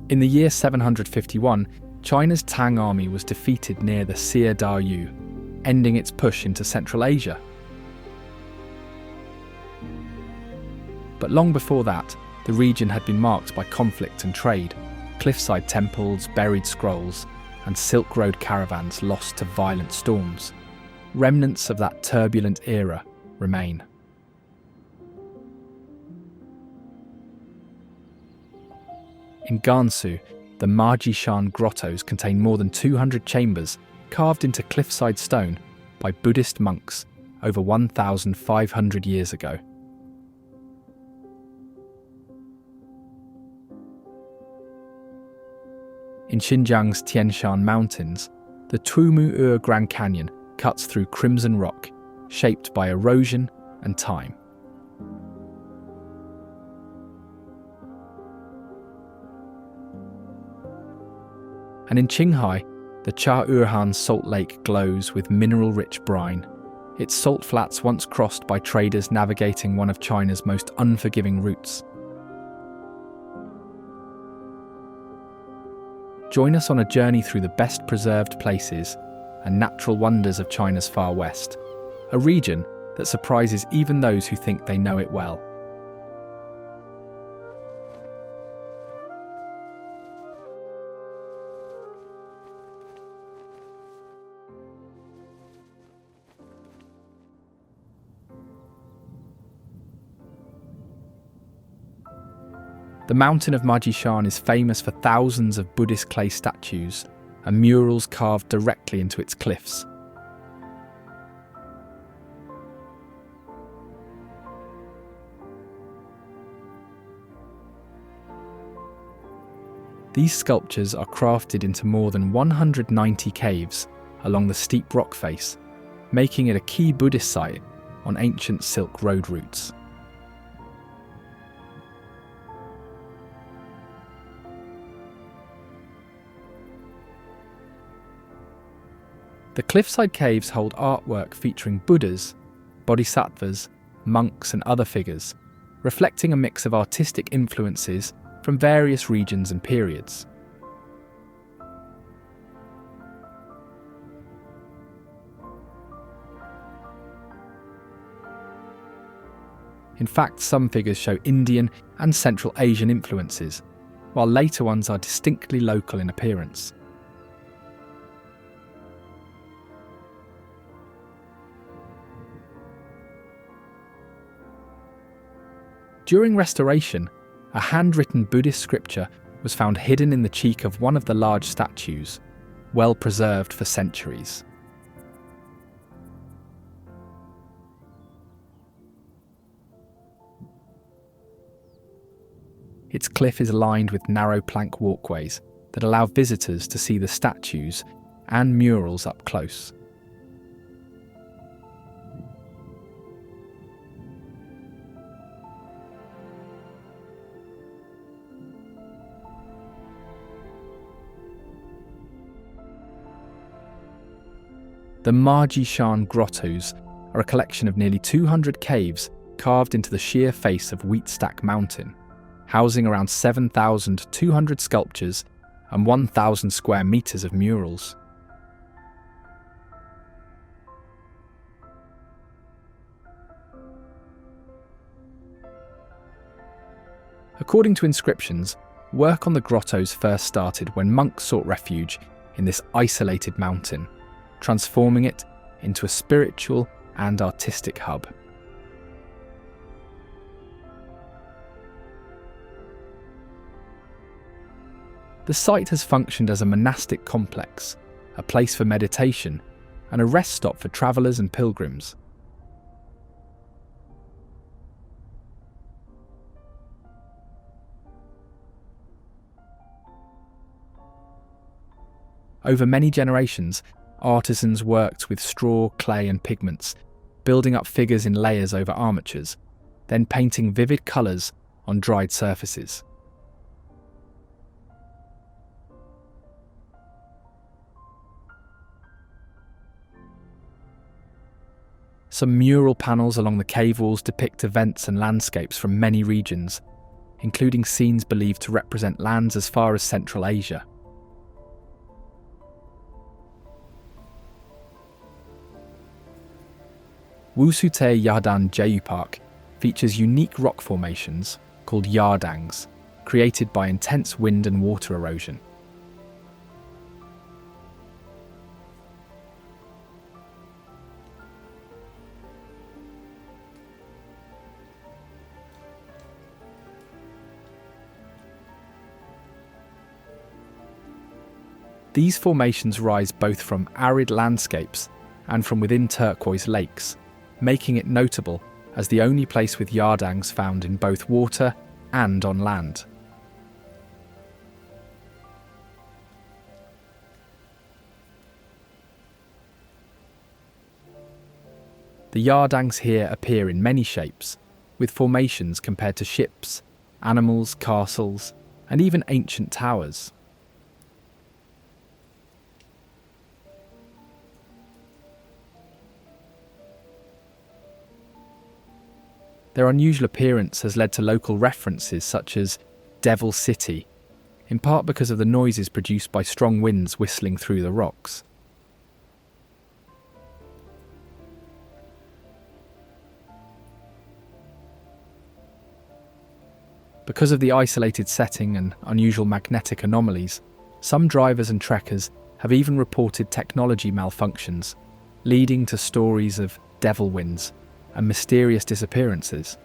In the year 751, China's Tang army was defeated near the Jiayu, ending its push into Central Asia. But long before that, the region had been marked by conflict and trade, cliffside temples, buried scrolls, and Silk Road caravans lost to violent storms. Remnants of that turbulent era remain. In Gansu, the Maijishan Grottoes contain more than 200 chambers carved into cliffside stone by Buddhist monks over 1,500 years ago. In Xinjiang's Tian Shan Mountains, the Tumu Grand Canyon cuts through crimson rock, shaped by erosion and time. And in Qinghai, the Chaerhan salt lake glows with mineral-rich brine, its salt flats once crossed by traders navigating one of China's most unforgiving routes. Join us on a journey through the best preserved places and natural wonders of China's far west, a region that surprises even those who think they know it well. The mountain of Maijishan is famous for thousands of Buddhist clay statues and murals carved directly into its cliffs. These sculptures are crafted into more than 190 caves along the steep rock face, making it a key Buddhist site on ancient Silk Road routes. The cliffside caves hold artwork featuring Buddhas, bodhisattvas, monks and other figures, reflecting a mix of artistic influences from various regions and periods. In fact, some figures show Indian and Central Asian influences, while later ones are distinctly local in appearance. During restoration, a handwritten Buddhist scripture was found hidden in the cheek of one of the large statues, well preserved for centuries. Its cliff is lined with narrow plank walkways that allow visitors to see the statues and murals up close. The Maijishan Grottoes are a collection of nearly 200 caves carved into the sheer face of Wheatstack Mountain, housing around 7,200 sculptures and 1,000 square metres of murals. According to inscriptions, work on the grottos first started when monks sought refuge in this isolated mountain, transforming it into a spiritual and artistic hub. The site has functioned as a monastic complex, a place for meditation, and a rest stop for travellers and pilgrims. Over many generations, artisans worked with straw, clay and pigments, building up figures in layers over armatures, then painting vivid colours on dried surfaces. Some mural panels along the cave walls depict events and landscapes from many regions, including scenes believed to represent lands as far as Central Asia. Wusute Yardang Jiayu Park features unique rock formations called Yardangs, created by intense wind and water erosion. These formations rise both from arid landscapes and from within turquoise lakes, making it notable as the only place with yardangs found in both water and on land. The yardangs here appear in many shapes, with formations compared to ships, animals, castles, and even ancient towers. Their unusual appearance has led to local references such as Devil City, in part because of the noises produced by strong winds whistling through the rocks. Because of the isolated setting and unusual magnetic anomalies, some drivers and trekkers have even reported technology malfunctions, leading to stories of devil winds and mysterious disappearances.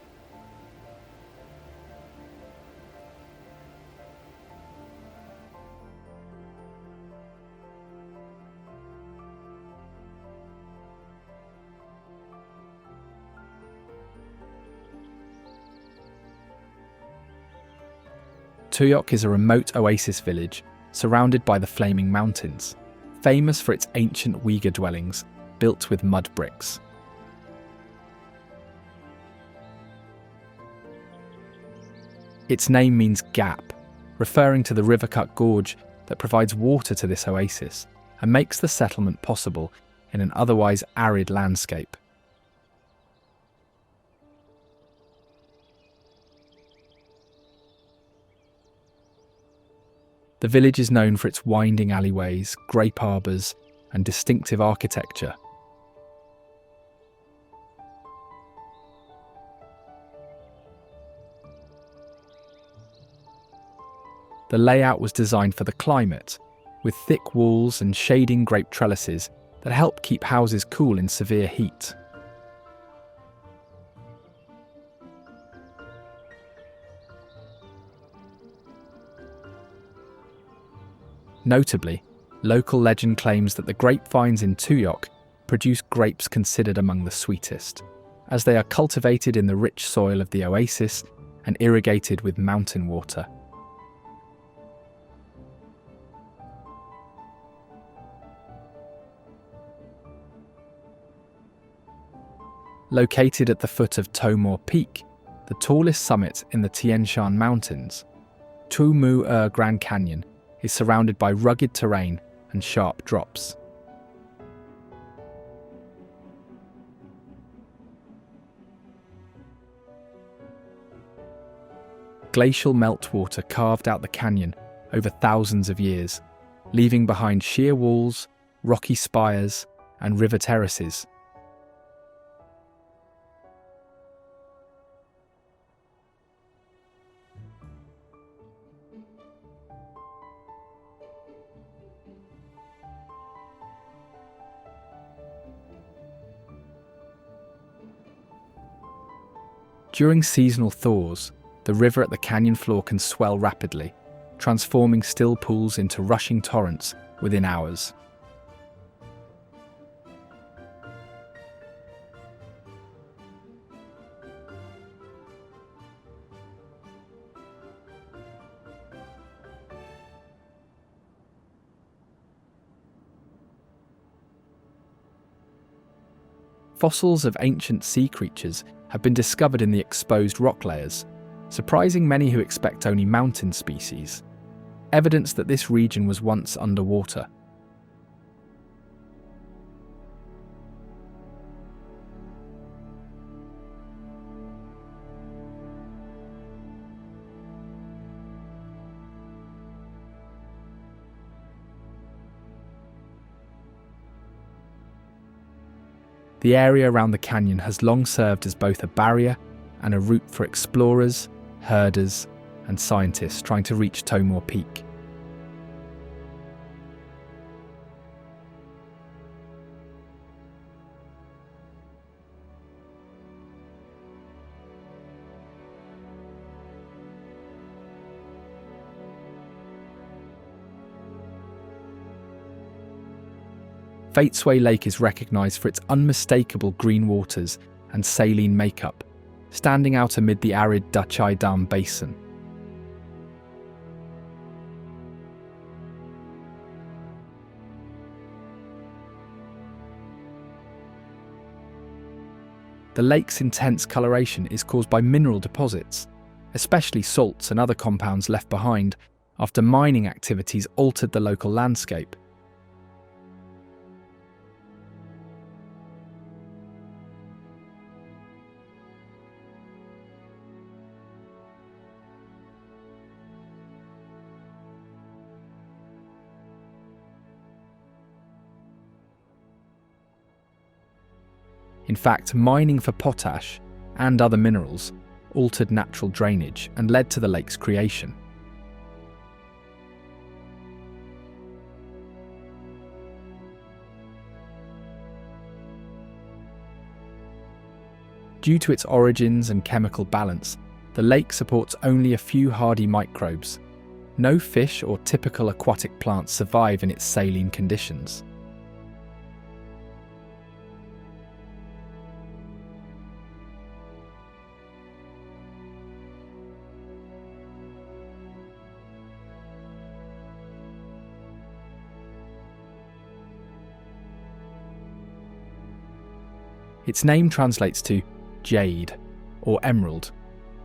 Tuyoq is a remote oasis village surrounded by the flaming mountains, famous for its ancient Uyghur dwellings built with mud bricks. Its name means gap, referring to the river-cut gorge that provides water to this oasis and makes the settlement possible in an otherwise arid landscape. The village is known for its winding alleyways, grape arbours, and distinctive architecture. The layout was designed for the climate, with thick walls and shading grape trellises that help keep houses cool in severe heat. Notably, local legend claims that the grapevines in Tuyoq produce grapes considered among the sweetest, as they are cultivated in the rich soil of the oasis and irrigated with mountain water. Located at the foot of Tomor Peak, the tallest summit in the Tian Shan Mountains, Tu Mu Grand Canyon is surrounded by rugged terrain and sharp drops. Glacial meltwater carved out the canyon over thousands of years, leaving behind sheer walls, rocky spires, and river terraces. During seasonal thaws, the river at the canyon floor can swell rapidly, transforming still pools into rushing torrents within hours. Fossils of ancient sea creatures have been discovered in the exposed rock layers, surprising many who expect only mountain species, evidence that this region was once underwater. The area around the canyon has long served as both a barrier and a route for explorers, herders, and scientists trying to reach Tomor Peak. Fateway Lake is recognised for its unmistakable green waters and saline makeup, standing out amid the arid Dam Basin. The lake's intense coloration is caused by mineral deposits, especially salts and other compounds left behind after mining activities altered the local landscape. In fact, mining for potash and other minerals altered natural drainage and led to the lake's creation. Due to its origins and chemical balance, the lake supports only a few hardy microbes. No fish or typical aquatic plants survive in its saline conditions. Its name translates to jade, or emerald,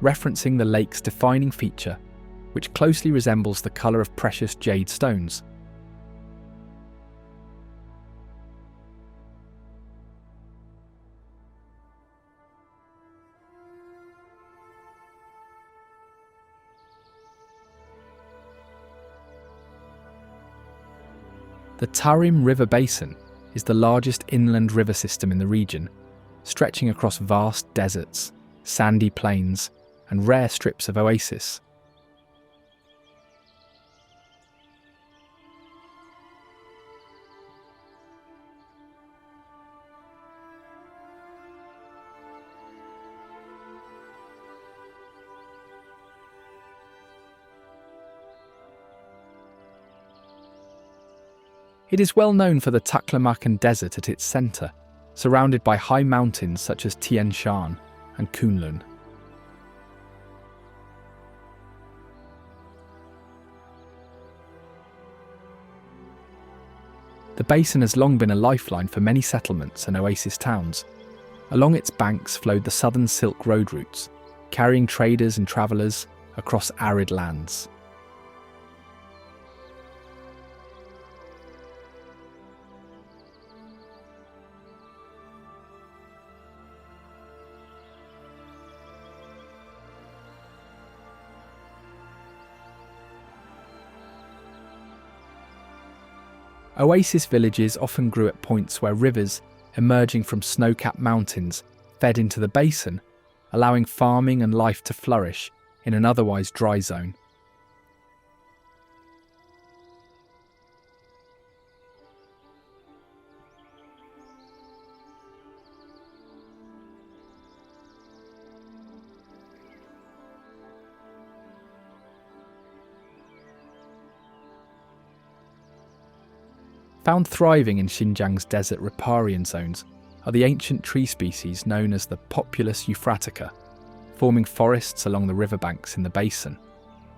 referencing the lake's defining feature, which closely resembles the colour of precious jade stones. The Tarim River Basin is the largest inland river system in the region, stretching across vast deserts, sandy plains, and rare strips of oasis. It is well known for the Taklamakan Desert at its centre, surrounded by high mountains such as Tian Shan and Kunlun. The basin has long been a lifeline for many settlements and oasis towns. Along its banks flowed the southern Silk Road routes, carrying traders and travellers across arid lands. Oasis villages often grew at points where rivers, emerging from snow-capped mountains, fed into the basin, allowing farming and life to flourish in an otherwise dry zone. Found thriving in Xinjiang's desert riparian zones are the ancient tree species known as the Populus euphratica, forming forests along the riverbanks in the basin,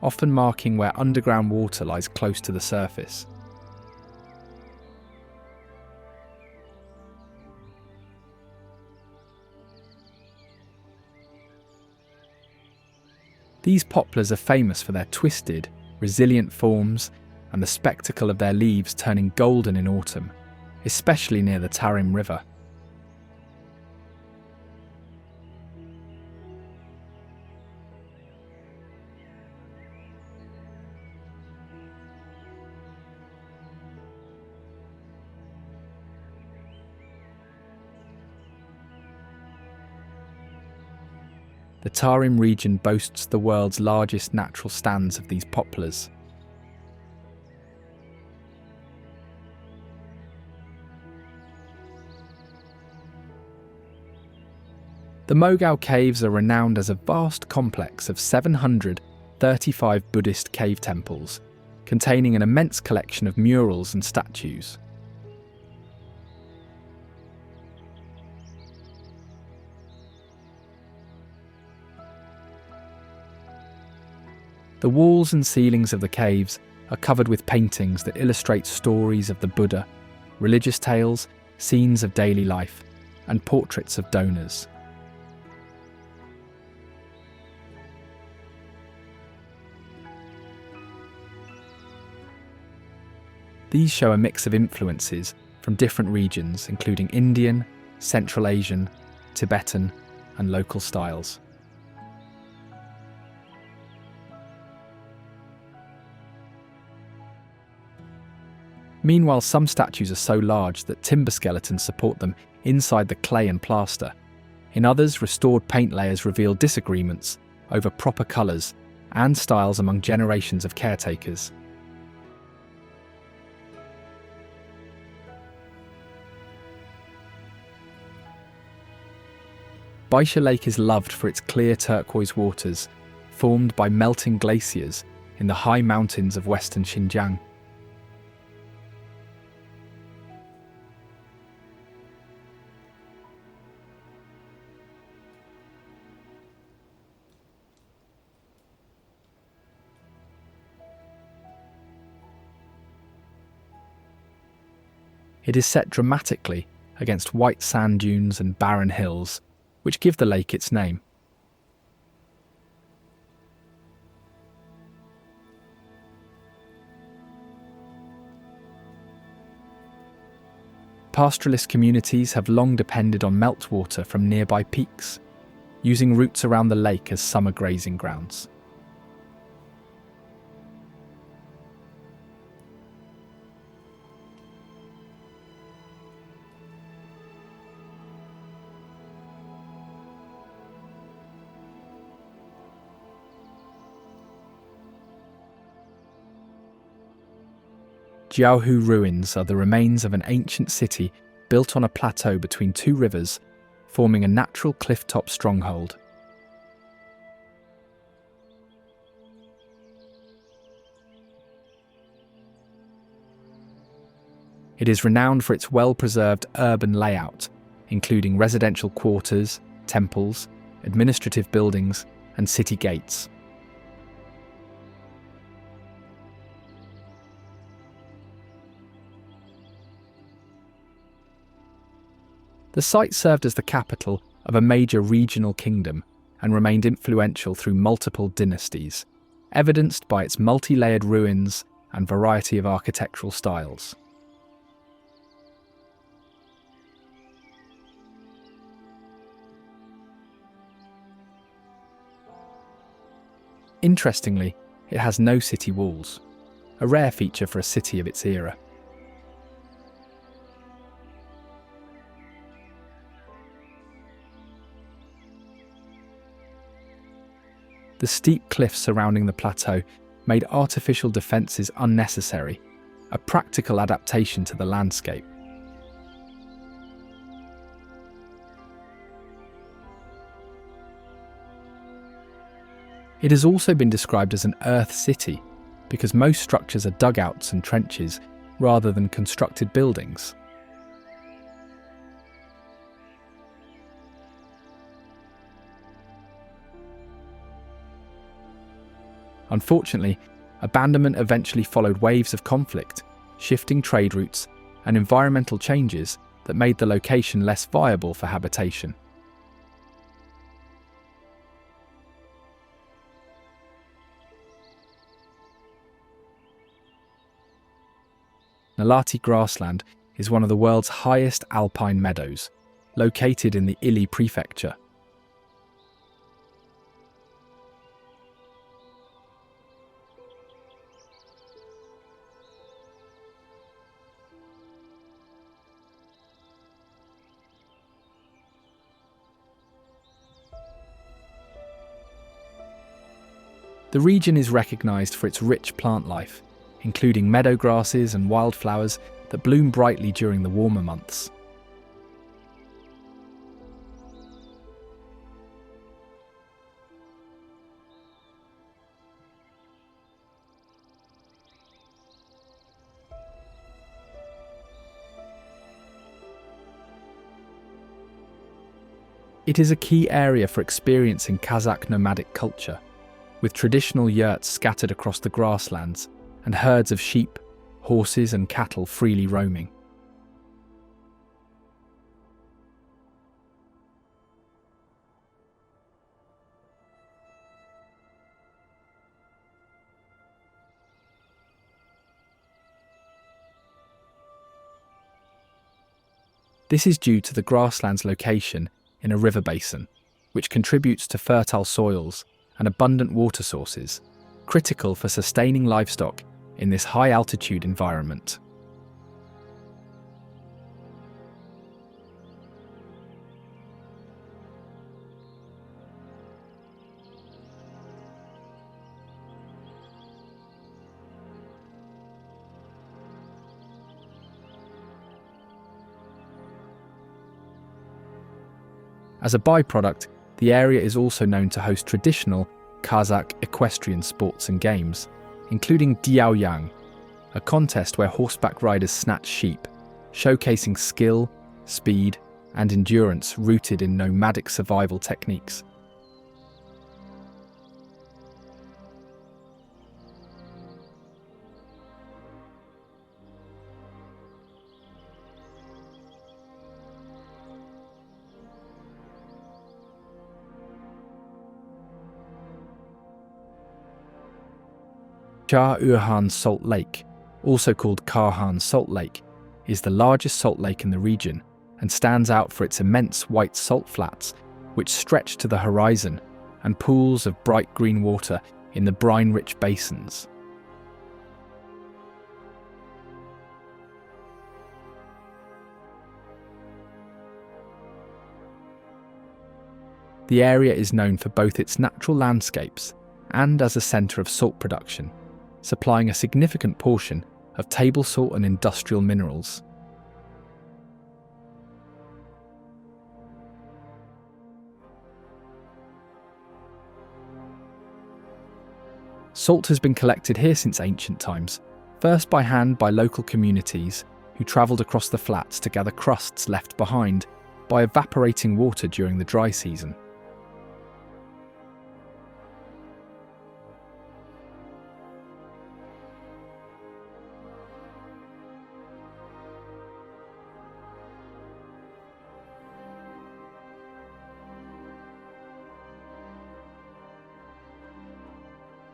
often marking where underground water lies close to the surface. These poplars are famous for their twisted, resilient forms and the spectacle of their leaves turning golden in autumn, especially near the Tarim River. the Tarim region boasts the world's largest natural stands of these poplars. The Mogao caves are renowned as a vast complex of 735 Buddhist cave temples, containing an immense collection of murals and statues. The walls and ceilings of the caves are covered with paintings that illustrate stories of the Buddha, religious tales, scenes of daily life, and portraits of donors. These show a mix of influences from different regions, including Indian, Central Asian, Tibetan, and local styles. Meanwhile, some statues are so large that timber skeletons support them inside the clay and plaster. In others, restored paint layers reveal disagreements over proper colours and styles among generations of caretakers. Baisha Lake is loved for its clear turquoise waters, formed by melting glaciers in the high mountains of western Xinjiang. It is set dramatically against white sand dunes and barren hills, which give the lake its name. Pastoralist communities have long depended on meltwater from nearby peaks, using routes around the lake as summer grazing grounds. Jiayu ruins are the remains of an ancient city built on a plateau between two rivers, forming a natural cliff-top stronghold. It is renowned for its well-preserved urban layout, including residential quarters, temples, administrative buildings, and city gates. The site served as the capital of a major regional kingdom and remained influential through multiple dynasties, evidenced by its multi-layered ruins and variety of architectural styles. Interestingly, it has no city walls, a rare feature for a city of its era. The steep cliffs surrounding the plateau made artificial defences unnecessary, a practical adaptation to the landscape. It has also been described as an earth city, because most structures are dugouts and trenches rather than constructed buildings. Unfortunately, abandonment eventually followed waves of conflict, shifting trade routes, and environmental changes that made the location less viable for habitation. Nalati grassland is one of the world's highest alpine meadows, located in the Ili prefecture. The region is recognised for its rich plant life, including meadow grasses and wildflowers that bloom brightly during the warmer months. It is a key area for experiencing Kazakh nomadic culture, with traditional yurts scattered across the grasslands and herds of sheep, horses and cattle freely roaming. This is due to the grassland's location in a river basin, which contributes to fertile soils and abundant water sources, critical for sustaining livestock in this high-altitude environment. As a byproduct, the area is also known to host traditional Kazakh equestrian sports and games, including Yardang, a contest where horseback riders snatch sheep, showcasing skill, speed, and endurance rooted in nomadic survival techniques. Chaerhan Salt Lake, also called Chaerhan Salt Lake, is the largest salt lake in the region and stands out for its immense white salt flats, which stretch to the horizon, and pools of bright green water in the brine-rich basins. The area is known for both its natural landscapes and as a centre of salt production, supplying a significant portion of table salt and industrial minerals. Salt has been collected here since ancient times, first by hand by local communities who travelled across the flats to gather crusts left behind by evaporating water during the dry season.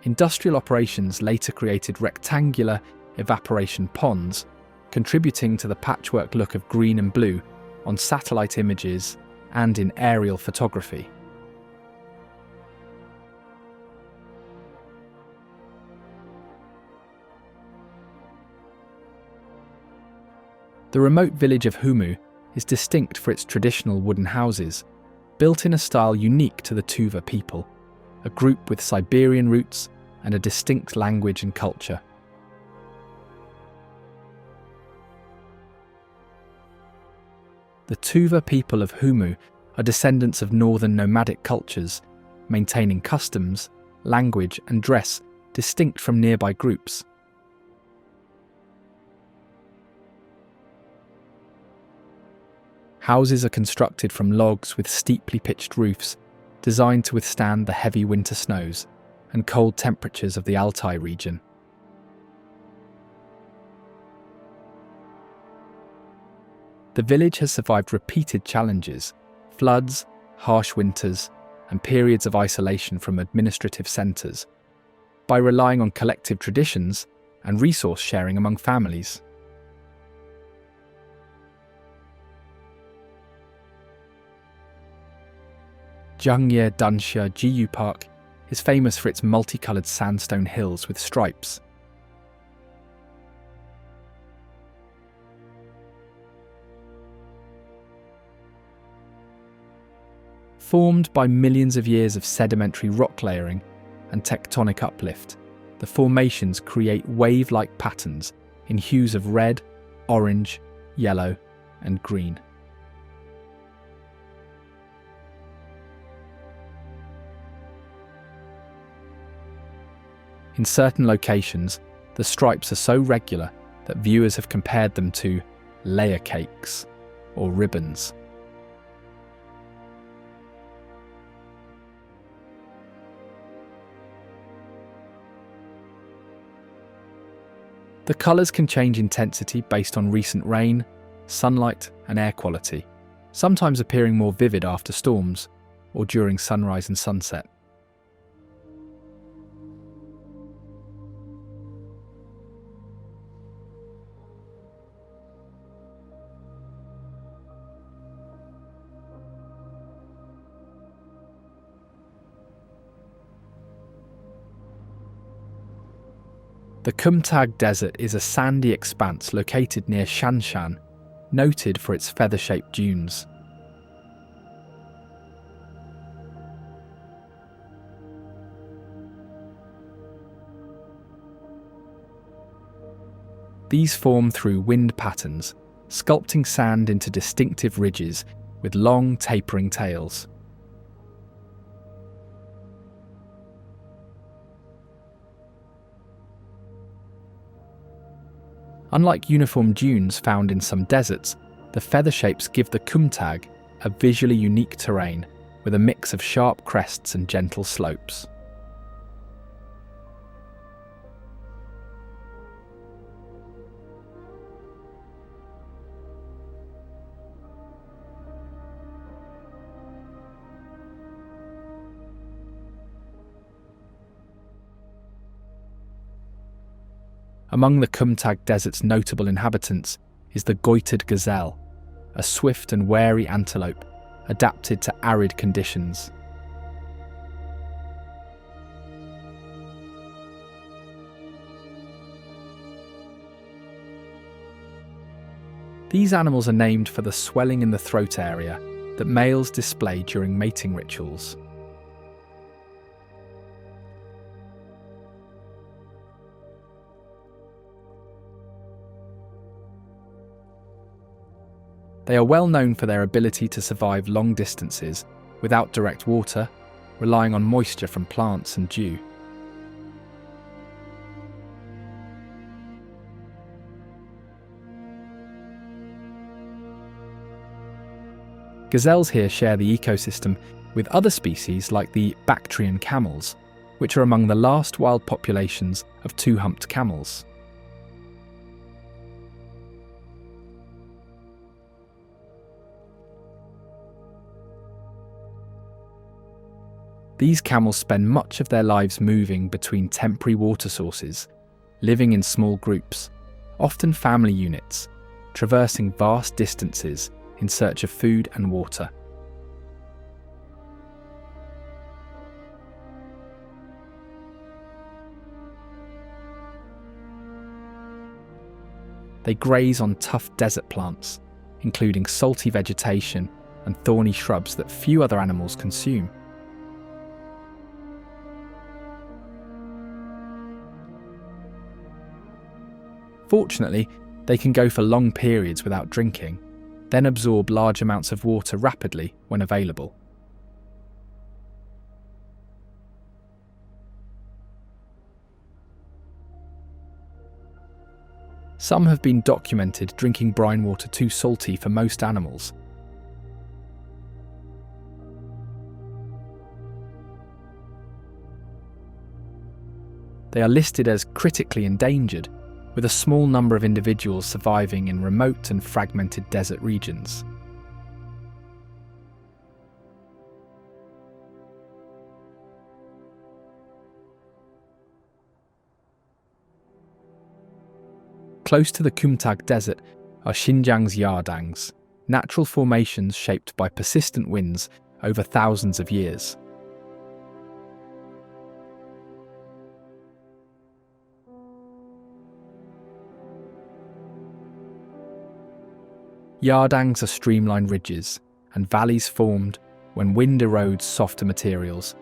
Industrial operations later created rectangular evaporation ponds, contributing to the patchwork look of green and blue on satellite images and in aerial photography. The remote village of Humu is distinct for its traditional wooden houses, built in a style unique to the Tuva people, a group with Siberian roots and a distinct language and culture. The Tuva people of Humu are descendants of northern nomadic cultures, maintaining customs, language and dress distinct from nearby groups. Houses are constructed from logs with steeply pitched roofs, designed to withstand the heavy winter snows and cold temperatures of the Altai region. The village has survived repeated challenges, floods, harsh winters, and periods of isolation from administrative centres, by relying on collective traditions and resource sharing among families. Zhangye Danxia Jiayu Park is famous for its multicoloured sandstone hills with stripes. Formed by millions of years of sedimentary rock layering, and tectonic uplift, the formations create wave-like patterns in hues of red, orange, yellow, and green. In certain locations, the stripes are so regular that viewers have compared them to layer cakes or ribbons. The colours can change intensity based on recent rain, sunlight, and air quality, sometimes appearing more vivid after storms or during sunrise and sunset. The Kumtag Desert is a sandy expanse located near Shanshan, noted for its feather-shaped dunes. These form through wind patterns, sculpting sand into distinctive ridges with long, tapering tails. Unlike uniform dunes found in some deserts, the feather shapes give the Kumtag a visually unique terrain with a mix of sharp crests and gentle slopes. Among the Kumtag Desert's notable inhabitants is the goitered gazelle, a swift and wary antelope adapted to arid conditions. These animals are named for the swelling in the throat area that males display during mating rituals. They are well known for their ability to survive long distances without direct water, relying on moisture from plants and dew. Gazelles here share the ecosystem with other species like the Bactrian camels, which are among the last wild populations of two-humped camels. These camels spend much of their lives moving between temporary water sources, living in small groups, often family units, traversing vast distances in search of food and water. They graze on tough desert plants, including salty vegetation and thorny shrubs that few other animals consume. Fortunately, they can go for long periods without drinking, then absorb large amounts of water rapidly when available. Some have been documented drinking brine water too salty for most animals. They are listed as critically endangered, with a small number of individuals surviving in remote and fragmented desert regions. Close to the Kumtag Desert are Xinjiang's Yardangs, natural formations shaped by persistent winds over thousands of years. Yardangs are streamlined ridges and valleys formed when wind erodes softer materials,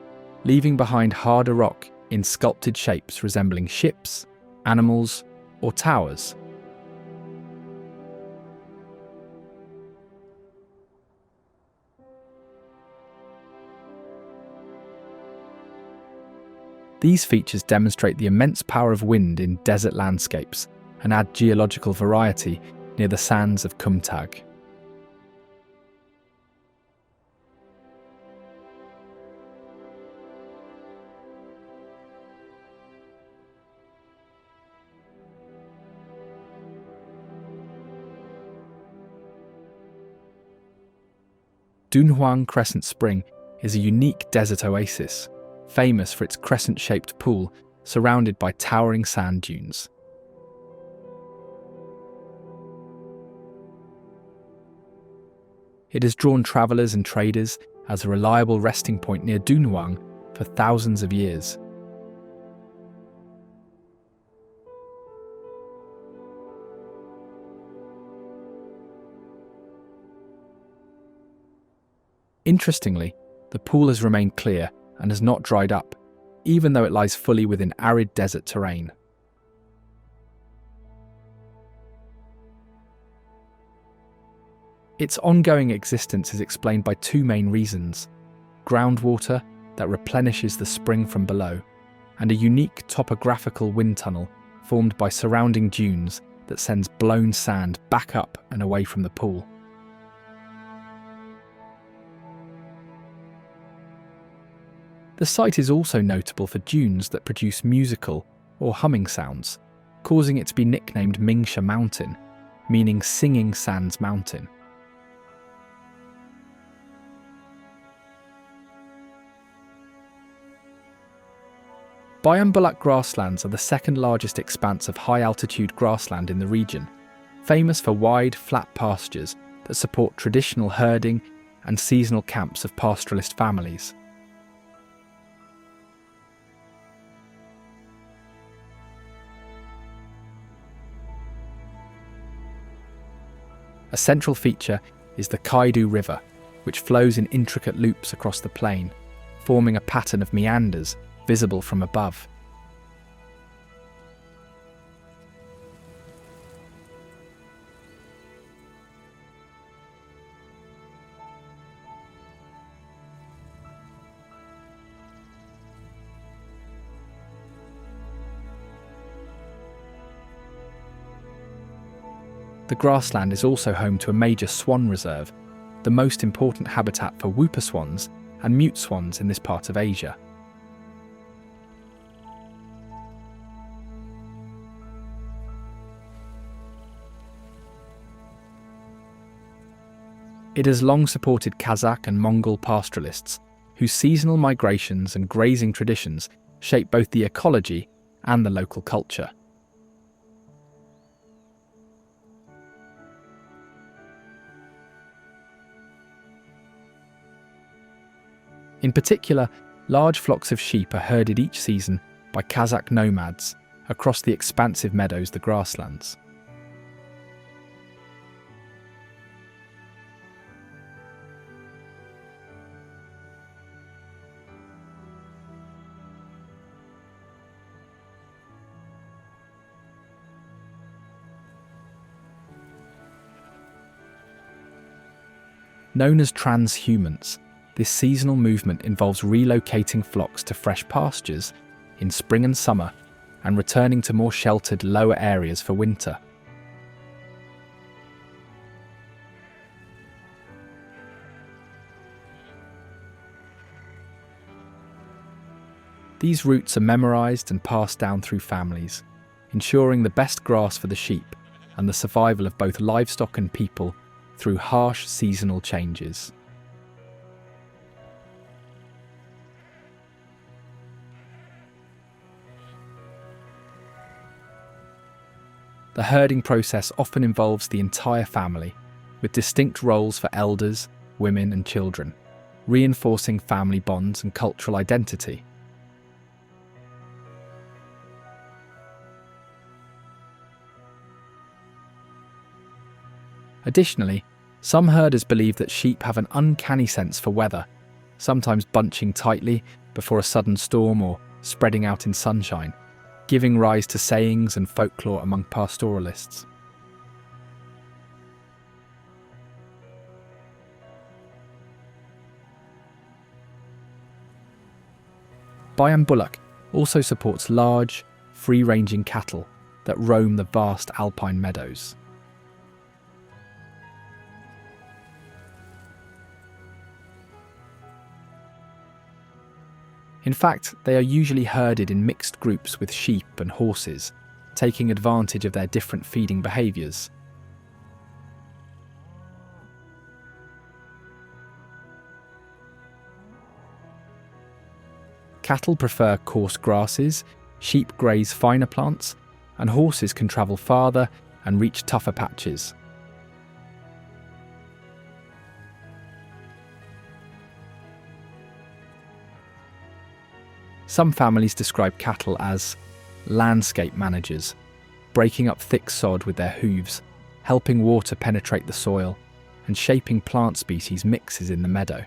leaving behind harder rock in sculpted shapes resembling ships, animals, or towers. These features demonstrate the immense power of wind in desert landscapes and add geological variety near the sands of Kumtag. Dunhuang Crescent Spring is a unique desert oasis, famous for its crescent-shaped pool surrounded by towering sand dunes. It has drawn travellers and traders as a reliable resting point near Dunhuang for thousands of years. Interestingly, the pool has remained clear and has not dried up, even though it lies fully within arid desert terrain. Its ongoing existence is explained by two main reasons: groundwater that replenishes the spring from below, and a unique topographical wind tunnel formed by surrounding dunes that sends blown sand back up and away from the pool. The site is also notable for dunes that produce musical or humming sounds, causing it to be nicknamed Mingsha Mountain, meaning Singing Sands Mountain. Bayinbuluk grasslands are the second largest expanse of high-altitude grassland in the region, famous for wide, flat pastures that support traditional herding and seasonal camps of pastoralist families. A central feature is the Kaidu River, which flows in intricate loops across the plain, forming a pattern of meanders visible from above. The grassland is also home to a major swan reserve, the most important habitat for whooper swans and mute swans in this part of Asia. It has long supported Kazak and Mongol pastoralists, whose seasonal migrations and grazing traditions shape both the ecology and the local culture. In particular, large flocks of sheep are herded each season by Kazakh nomads across the expansive meadows, the grasslands. Known as transhumance, this seasonal movement involves relocating flocks to fresh pastures in spring and summer and returning to more sheltered lower areas for winter. These routes are memorised and passed down through families, ensuring the best grass for the sheep and the survival of both livestock and people through harsh seasonal changes. The herding process often involves the entire family, with distinct roles for elders, women and children, reinforcing family bonds and cultural identity. Additionally, some herders believe that sheep have an uncanny sense for weather, sometimes bunching tightly before a sudden storm or spreading out in sunshine, giving rise to sayings and folklore among pastoralists. Bayinbuluk also supports large, free-ranging cattle that roam the vast alpine meadows. In fact, they are usually herded in mixed groups with sheep and horses, taking advantage of their different feeding behaviours. Cattle prefer coarse grasses, sheep graze finer plants, and horses can travel farther and reach tougher patches. Some families describe cattle as landscape managers, breaking up thick sod with their hooves, helping water penetrate the soil, and shaping plant species mixes in the meadow.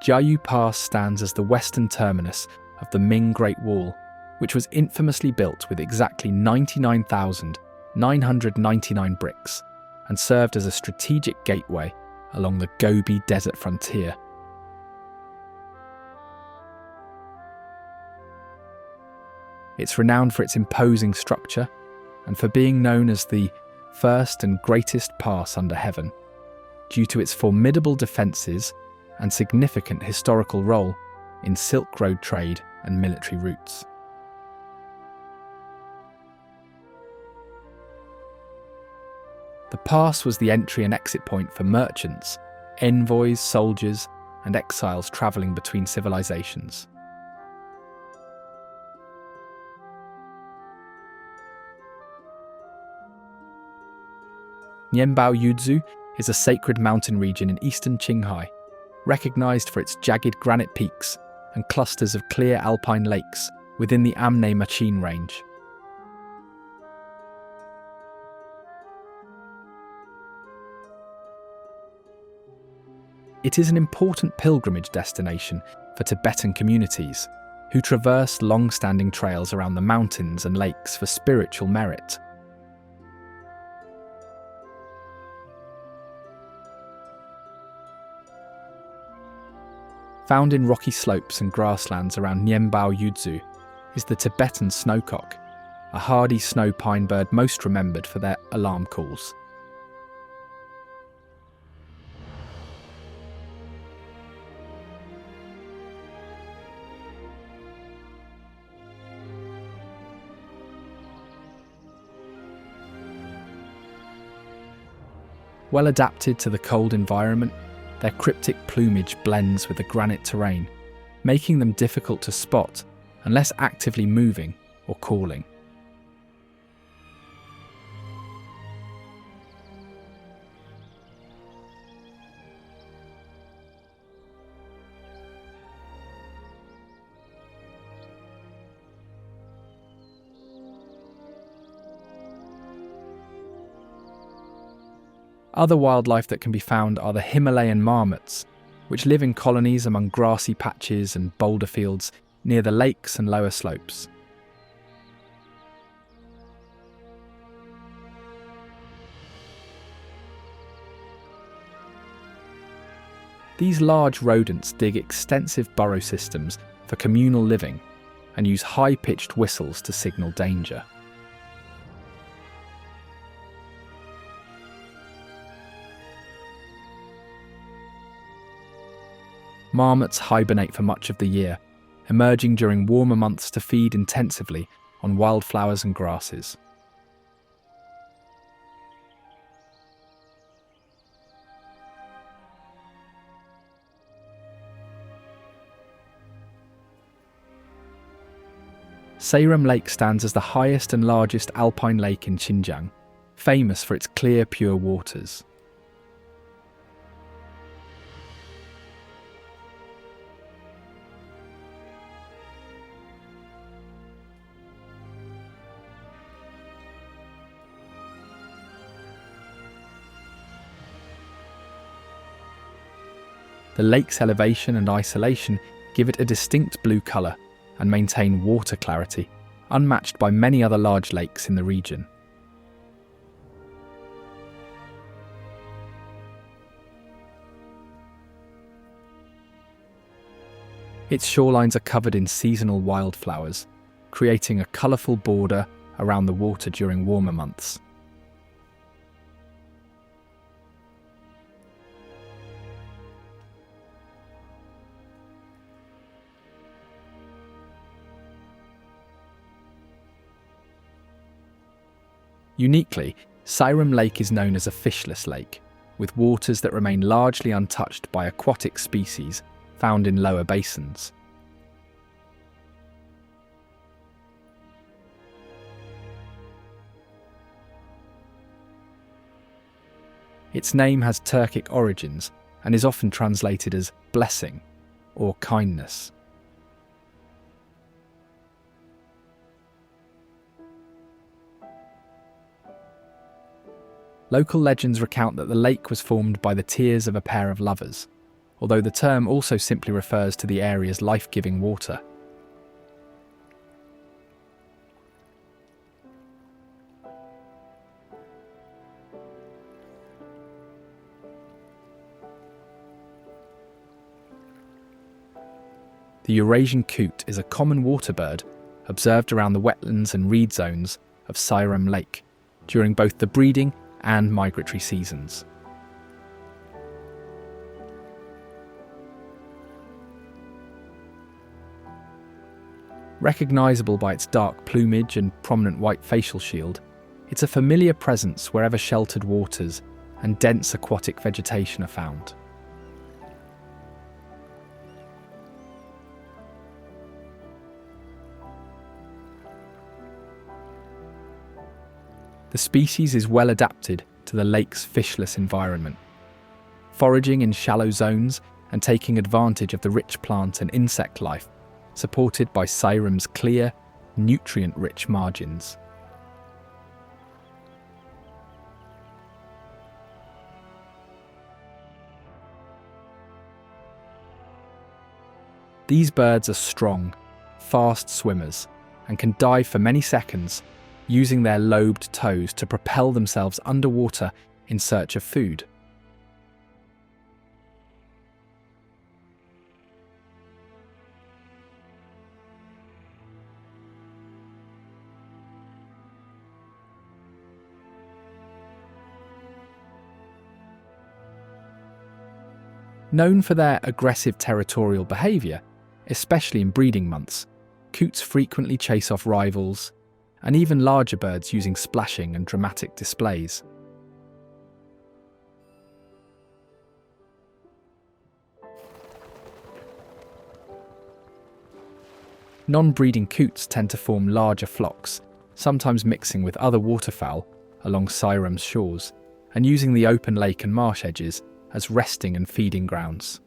Jiayu Pass stands as the western terminus of the Ming Great Wall, which was infamously built with exactly 99,999 bricks and served as a strategic gateway along the Gobi Desert frontier. It's renowned for its imposing structure and for being known as the first and greatest pass under heaven, due to its formidable defences and significant historical role in Silk Road trade and military routes. The pass was the entry and exit point for merchants, envoys, soldiers, and exiles travelling between civilizations. Nyenpo is a sacred mountain region in eastern Qinghai, recognised for its jagged granite peaks and clusters of clear alpine lakes within the Amne Machin range. It is an important pilgrimage destination for Tibetan communities who traverse long-standing trails around the mountains and lakes for spiritual merit. Found in rocky slopes and grasslands around Nyenpo is the Tibetan snowcock, a hardy snow pine bird most remembered for their alarm calls. Well adapted to the cold environment, their cryptic plumage blends with the granite terrain, making them difficult to spot unless actively moving or calling. Other wildlife that can be found are the Himalayan marmots, which live in colonies among grassy patches and boulder fields near the lakes and lower slopes. These large rodents dig extensive burrow systems for communal living and use high-pitched whistles to signal danger. Marmots hibernate for much of the year, emerging during warmer months to feed intensively on wildflowers and grasses. Sayram Lake stands as the highest and largest alpine lake in Xinjiang, famous for its clear, pure waters. The lake's elevation and isolation give it a distinct blue colour and maintain water clarity, unmatched by many other large lakes in the region. Its shorelines are covered in seasonal wildflowers, creating a colourful border around the water during warmer months. Uniquely, Sayram Lake is known as a fishless lake, with waters that remain largely untouched by aquatic species found in lower basins. Its name has Turkic origins and is often translated as blessing or kindness. Local legends recount that the lake was formed by the tears of a pair of lovers, although the term also simply refers to the area's life-giving water. The Eurasian coot is a common water bird observed around the wetlands and reed zones of Sayram Lake during both the breeding and migratory seasons. Recognisable by its dark plumage and prominent white facial shield, it's a familiar presence wherever sheltered waters and dense aquatic vegetation are found. The species is well adapted to the lake's fishless environment, foraging in shallow zones and taking advantage of the rich plant and insect life, supported by Sayram's clear, nutrient-rich margins. These birds are strong, fast swimmers and can dive for many seconds, using their lobed toes to propel themselves underwater in search of food. Known for their aggressive territorial behaviour, especially in breeding months, coots frequently chase off rivals, and even larger birds using splashing and dramatic displays. Non-breeding coots tend to form larger flocks, sometimes mixing with other waterfowl along Sayram's shores, and using the open lake and marsh edges as resting and feeding grounds.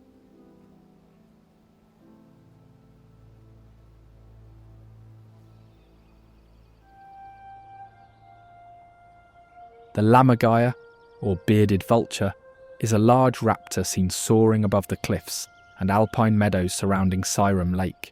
The lammergeier, or bearded vulture, is a large raptor seen soaring above the cliffs and alpine meadows surrounding Sayram Lake.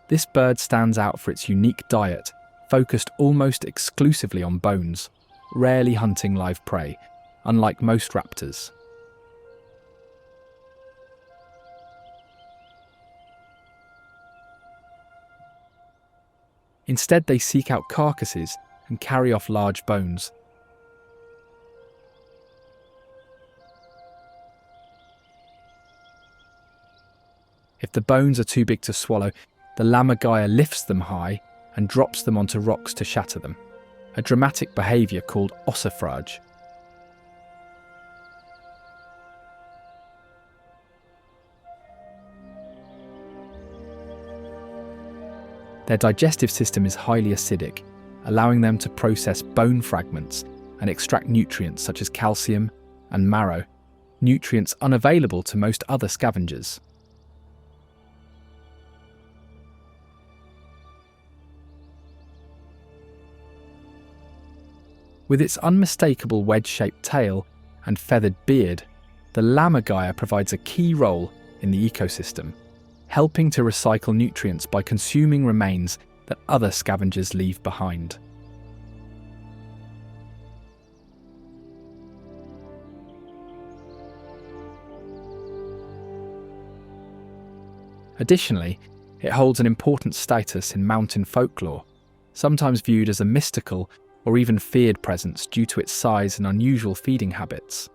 This bird stands out for its unique diet, focused almost exclusively on bones, rarely hunting live prey, unlike most raptors. Instead, they seek out carcasses and carry off large bones. If the bones are too big to swallow, the lammergeier lifts them high and drops them onto rocks to shatter them, a dramatic behaviour called ossifrage. Their digestive system is highly acidic, allowing them to process bone fragments and extract nutrients such as calcium and marrow, nutrients unavailable to most other scavengers. With its unmistakable wedge-shaped tail and feathered beard, the lammergeier provides a key role in the ecosystem, helping to recycle nutrients by consuming remains that other scavengers leave behind. Additionally, it holds an important status in mountain folklore, sometimes viewed as a mystical or even feared presence due to its size and unusual feeding habits.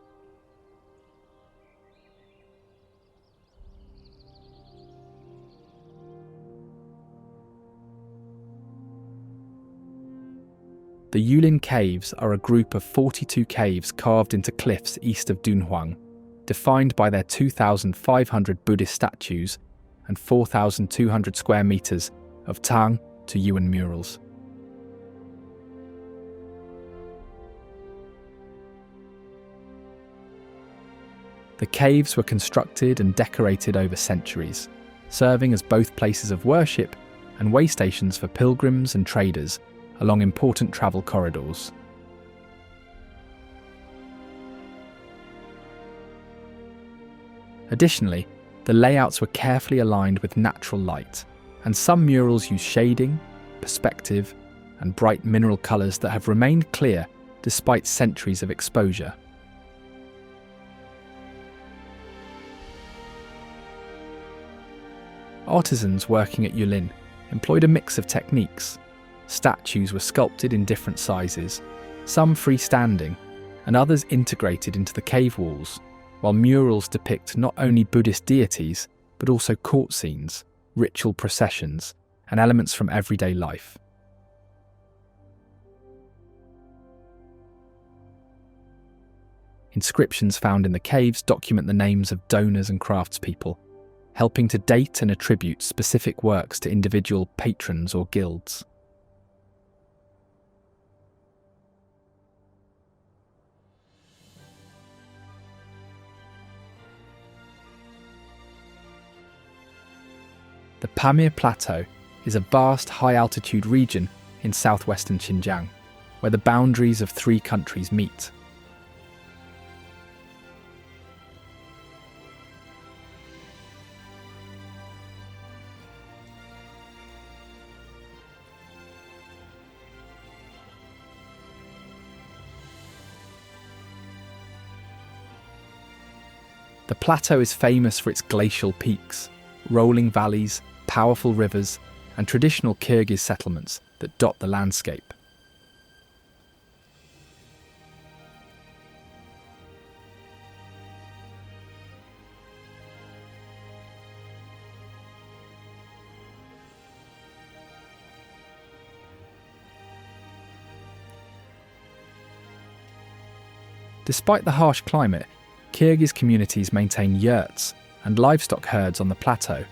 The Yulin Caves are a group of 42 caves carved into cliffs east of Dunhuang, defined by their 2,500 Buddhist statues and 4,200 square metres of Tang to Yuan murals. The caves were constructed and decorated over centuries, serving as both places of worship and way stations for pilgrims and traders along important travel corridors. Additionally, the layouts were carefully aligned with natural light, and some murals use shading, perspective, and bright mineral colours that have remained clear despite centuries of exposure. Artisans working at Yulin employed a mix of techniques. Statues were sculpted in different sizes, some freestanding, and others integrated into the cave walls, while murals depict not only Buddhist deities, but also court scenes, ritual processions, and elements from everyday life. Inscriptions found in the caves document the names of donors and craftspeople, helping to date and attribute specific works to individual patrons or guilds. The Pamir Plateau is a vast high-altitude region in southwestern Xinjiang, where the boundaries of 3 countries meet. The plateau is famous for its glacial peaks, rolling valleys, powerful rivers, and traditional Kyrgyz settlements that dot the landscape. Despite the harsh climate, Kyrgyz communities maintain yurts and livestock herds on the plateau,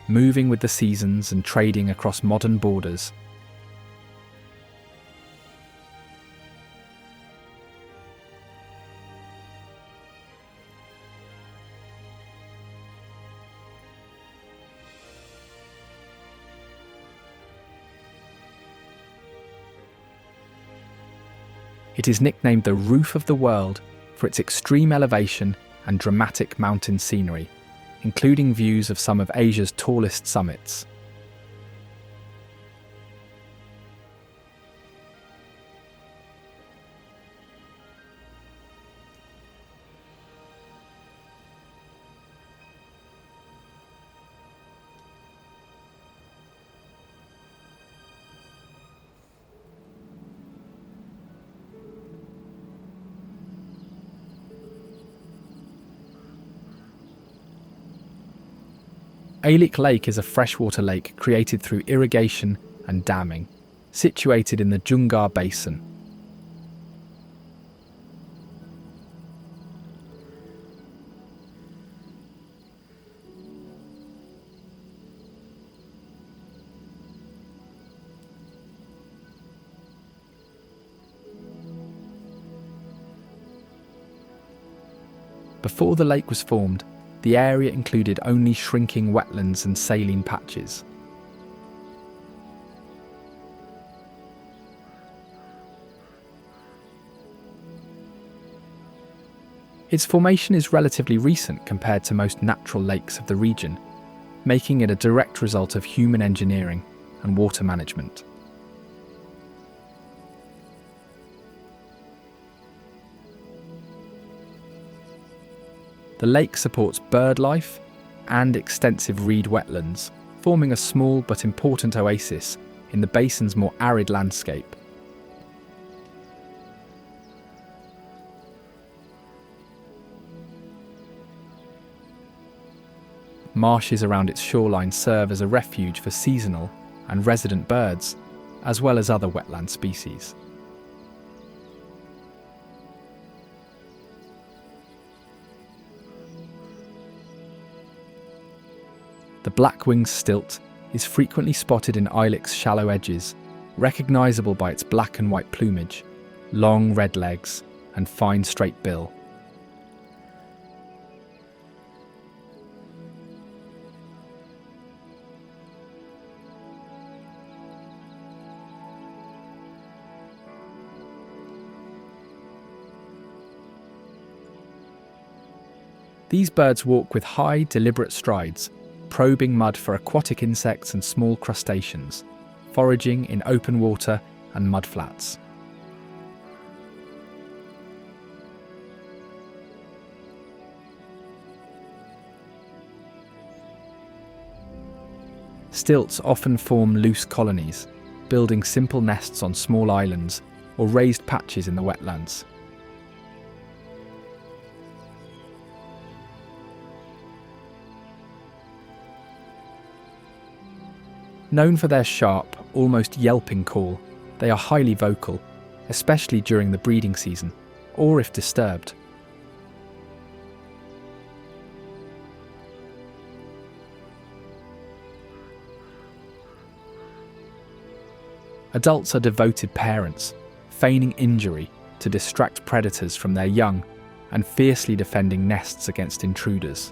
moving with the seasons and trading across modern borders. It is nicknamed the Roof of the World for its extreme elevation and dramatic mountain scenery, including views of some of Asia's tallest summits. Alik Lake is a freshwater lake created through irrigation and damming, situated in the Zhangye Basin. Before the lake was formed, the area included only shrinking wetlands and saline patches. Its formation is relatively recent compared to most natural lakes of the region, making it a direct result of human engineering and water management. The lake supports bird life and extensive reed wetlands, forming a small but important oasis in the basin's more arid landscape. Marshes around its shoreline serve as a refuge for seasonal and resident birds, as well as other wetland species. The black-winged stilt is frequently spotted in Ilex shallow edges, recognisable by its black and white plumage, long red legs, and fine straight bill. These birds walk with high, deliberate strides, probing mud for aquatic insects and small crustaceans, foraging in open water and mudflats. Stilts often form loose colonies, building simple nests on small islands or raised patches in the wetlands. Known for their sharp, almost yelping call, they are highly vocal, especially during the breeding season, or if disturbed. Adults are devoted parents, feigning injury to distract predators from their young and fiercely defending nests against intruders.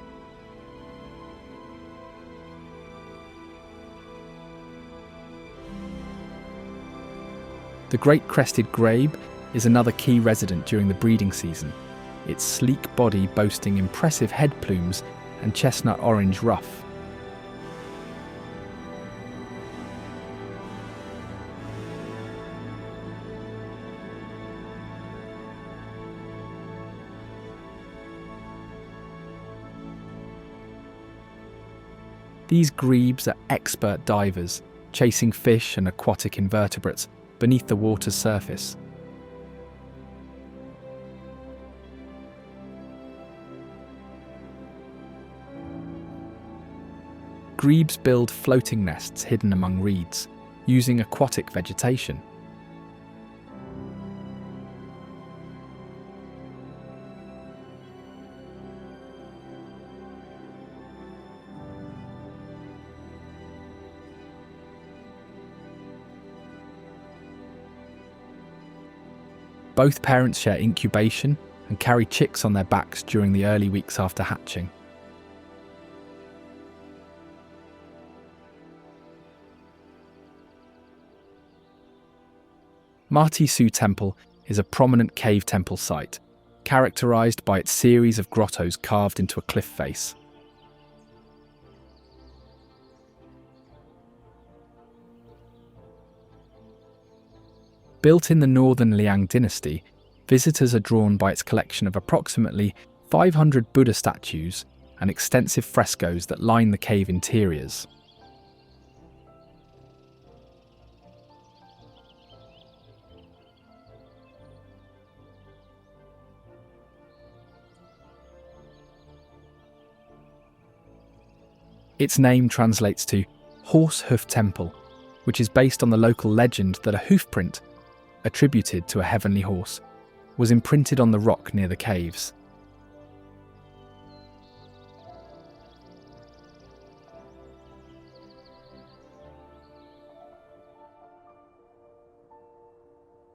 The great crested grabe is another key resident during the breeding season, its sleek body boasting impressive head plumes and chestnut-orange ruff. These grebes are expert divers, chasing fish and aquatic invertebrates beneath the water's surface. Grebes build floating nests hidden among reeds, using aquatic vegetation. Both parents share incubation and carry chicks on their backs during the early weeks after hatching. Maijishan Temple is a prominent cave temple site, characterised by its series of grottoes carved into a cliff face. Built in the northern Liang dynasty, visitors are drawn by its collection of approximately 500 Buddha statues and extensive frescoes that line the cave interiors. Its name translates to Horse Hoof Temple, which is based on the local legend that a hoof print, attributed to a heavenly horse, was imprinted on the rock near the caves.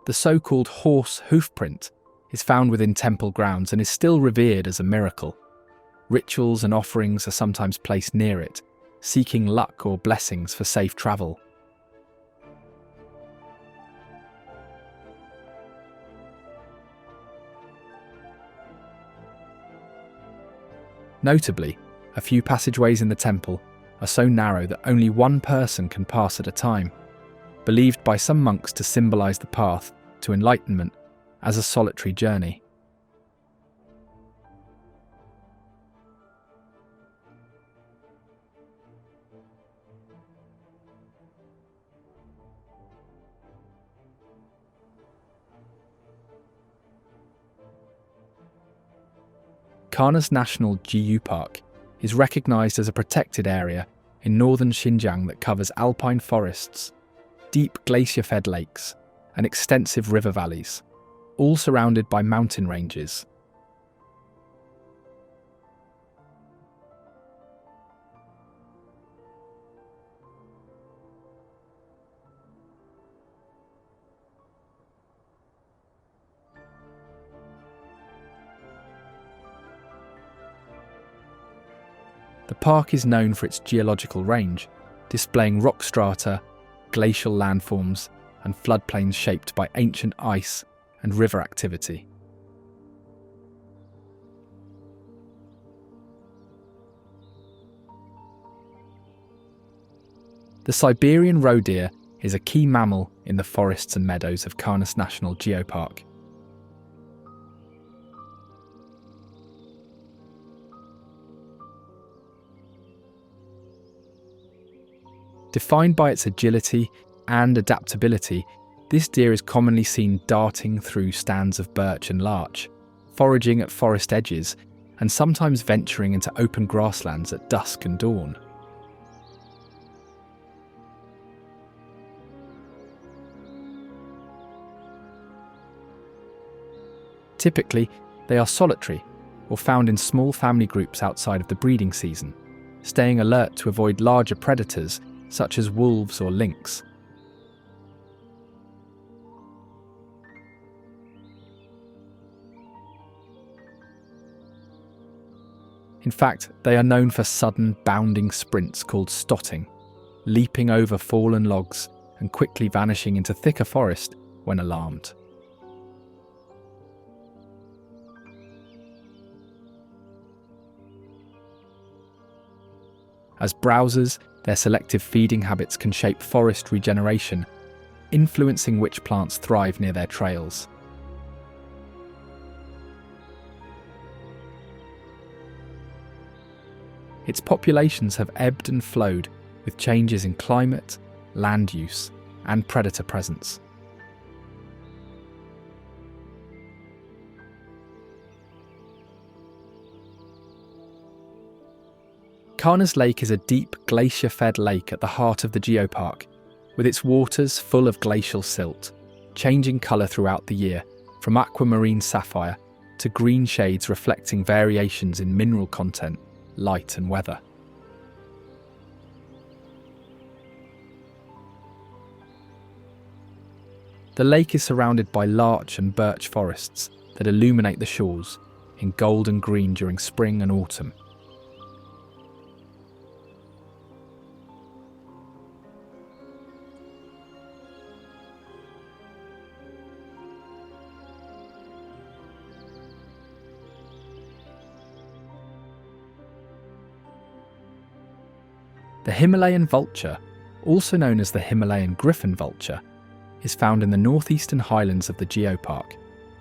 The so-called horse hoof print is found within temple grounds and is still revered as a miracle. Rituals and offerings are sometimes placed near it, seeking luck or blessings for safe travel. Notably, a few passageways in the temple are so narrow that only one person can pass at a time, believed by some monks to symbolize the path to enlightenment as a solitary journey. Karnas National Jiayu Park is recognized as a protected area in northern Xinjiang that covers alpine forests, deep glacier-fed lakes, and extensive river valleys, all surrounded by mountain ranges. The park is known for its geological range, displaying rock strata, glacial landforms, and floodplains shaped by ancient ice and river activity. The Siberian roe deer is a key mammal in the forests and meadows of Karnas National Geopark. Defined by its agility and adaptability, this deer is commonly seen darting through stands of birch and larch, foraging at forest edges, and sometimes venturing into open grasslands at dusk and dawn. Typically, they are solitary or found in small family groups outside of the breeding season, staying alert to avoid larger predators such as wolves or lynx. In fact, they are known for sudden, bounding sprints called stotting, leaping over fallen logs and quickly vanishing into thicker forest when alarmed. As browsers, their selective feeding habits can shape forest regeneration, influencing which plants thrive near their trails. Its populations have ebbed and flowed with changes in climate, land use, and predator presence. Karnas Lake is a deep glacier-fed lake at the heart of the geopark, with its waters full of glacial silt, changing colour throughout the year, from aquamarine sapphire to green shades reflecting variations in mineral content, light and weather. The lake is surrounded by larch and birch forests that illuminate the shores in gold and green during spring and autumn. The Himalayan vulture, also known as the Himalayan griffon vulture, is found in the northeastern highlands of the geopark,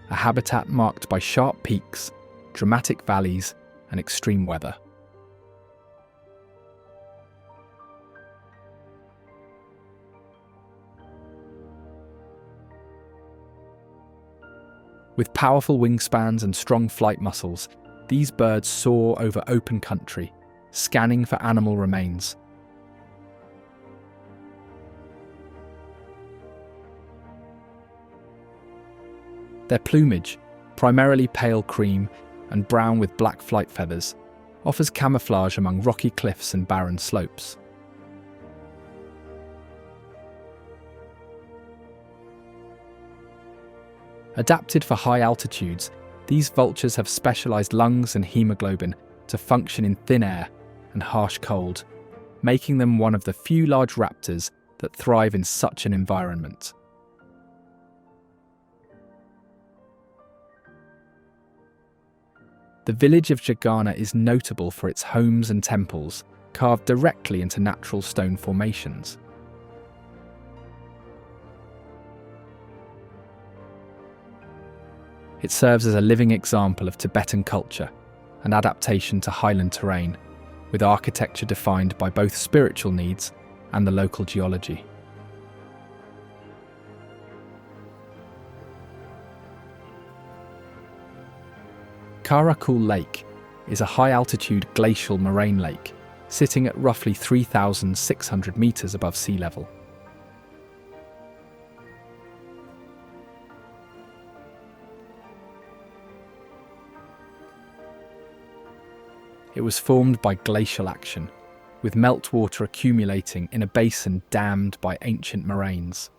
a habitat marked by sharp peaks, dramatic valleys, and extreme weather. With powerful wingspans and strong flight muscles, these birds soar over open country, scanning for animal remains. Their plumage, primarily pale cream and brown with black flight feathers, offers camouflage among rocky cliffs and barren slopes. Adapted for high altitudes, these vultures have specialised lungs and haemoglobin to function in thin air and harsh cold, making them one of the few large raptors that thrive in such an environment. The village of Jagana is notable for its homes and temples, carved directly into natural stone formations. It serves as a living example of Tibetan culture and adaptation to highland terrain, with architecture defined by both spiritual needs and the local geology. Karakul Lake is a high-altitude glacial moraine lake, sitting at roughly 3,600 metres above sea level. It was formed by glacial action, with meltwater accumulating in a basin dammed by ancient moraines.